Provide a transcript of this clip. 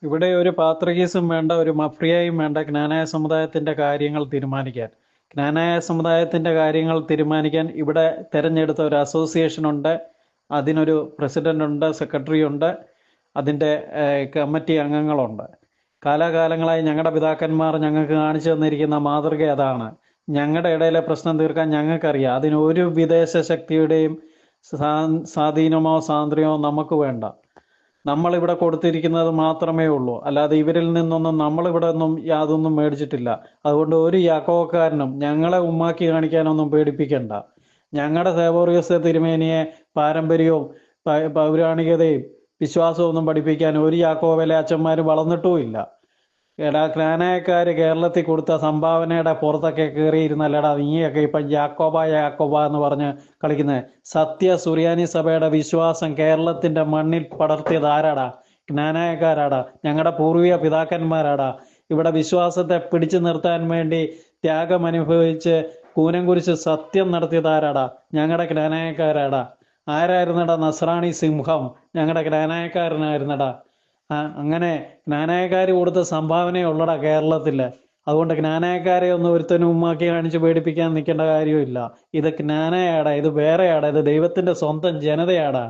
ഇവിടെ ഒരു പാത്രികീസും വേണ്ട, ഒരു മഫ്രിയയും വേണ്ട ജ്ഞാനായ സമുദായത്തിന്റെ കാര്യങ്ങൾ തീരുമാനിക്കാൻ. ജ്ഞാനായ സമുദായത്തിന്റെ കാര്യങ്ങൾ തീരുമാനിക്കാൻ ഇവിടെ തെരഞ്ഞെടുത്ത ഒരു അസോസിയേഷൻ ഉണ്ട്. അതിനൊരു പ്രസിഡന്റ് ഉണ്ട്, സെക്രട്ടറി ഉണ്ട്, അതിൻ്റെ കമ്മിറ്റി അംഗങ്ങളുണ്ട്. കാലാകാലങ്ങളായി ഞങ്ങളുടെ പിതാക്കന്മാർ ഞങ്ങൾക്ക് കാണിച്ചു തന്നിരിക്കുന്ന മാതൃക അതാണ്. ഞങ്ങളുടെ ഇടയിലെ പ്രശ്നം തീർക്കാൻ ഞങ്ങൾക്കറിയാം. അതിന് ഒരു വിദേശ ശക്തിയുടെയും സ്വാധീനമോ സ്വാതന്ത്ര്യമോ നമുക്ക് വേണ്ട. നമ്മളിവിടെ കൊടുത്തിരിക്കുന്നത് മാത്രമേ ഉള്ളൂ. അല്ലാതെ ഇവരിൽ നിന്നൊന്നും നമ്മളിവിടെ ഒന്നും യാതൊന്നും മേടിച്ചിട്ടില്ല. അതുകൊണ്ട് ഒരു യാക്കോക്കാരനും ഞങ്ങളെ ഉമ്മാക്കി കാണിക്കാനൊന്നും പേടിപ്പിക്കണ്ട. ഞങ്ങളുടെ സേവോറിയസ് തിരുമേനിയെ പാരമ്പര്യവും പൗരാണികതയും വിശ്വാസവും ഒന്നും പഠിപ്പിക്കാൻ ഒരു യാക്കോബയിലെ അച്ഛന്മാർ വളർന്നിട്ടുമില്ല. എടാ, ജ്ഞാനായക്കാര് കേരളത്തിൽ കൊടുത്ത സംഭാവനയുടെ പുറത്തൊക്കെ കയറിയിരുന്നല്ലടാ നീയൊക്കെ ഇപ്പം യാക്കോബ യാക്കോബ എന്ന് പറഞ്ഞ് കളിക്കുന്നത്. സത്യ സുറിയാനി സഭയുടെ വിശ്വാസം കേരളത്തിന്റെ മണ്ണിൽ പടർത്തിയത് ആരാടാ? ജ്ഞാനായക്കാരാടാ, ഞങ്ങളുടെ പൂർവിക പിതാക്കന്മാരാടാ. ഇവിടെ വിശ്വാസത്തെ പിടിച്ചു നിർത്താൻ വേണ്ടി ത്യാഗം അനുഭവിച്ച് കൂനം കുരിശ് സത്യം നടത്തിയത് ആരാടാ? ഞങ്ങളുടെ ജ്ഞാനായക്കാരാടാ. ആരായിരുന്നടാ നസ്രാണി സിംഹം? ഞങ്ങളുടെ ജ്ഞാനായക്കാരനായിരുന്നടാ. അങ്ങനെ ജ്ഞാനായക്കാർ കൊടുത്ത സംഭാവനയുള്ളടാ കേരളത്തില്. അതുകൊണ്ട് ജ്ഞാനായക്കാരെ ഒന്നും ഒരുത്തനും ഉമ്മാക്കി കാണിച്ച് പേടിപ്പിക്കാൻ നിൽക്കേണ്ട കാര്യമില്ല. ഇത് ജ്ഞാനയാടാ, ഇത് വേറെയാടാ, ഇത് ദൈവത്തിന്റെ സ്വന്തം ജനതയാടാ.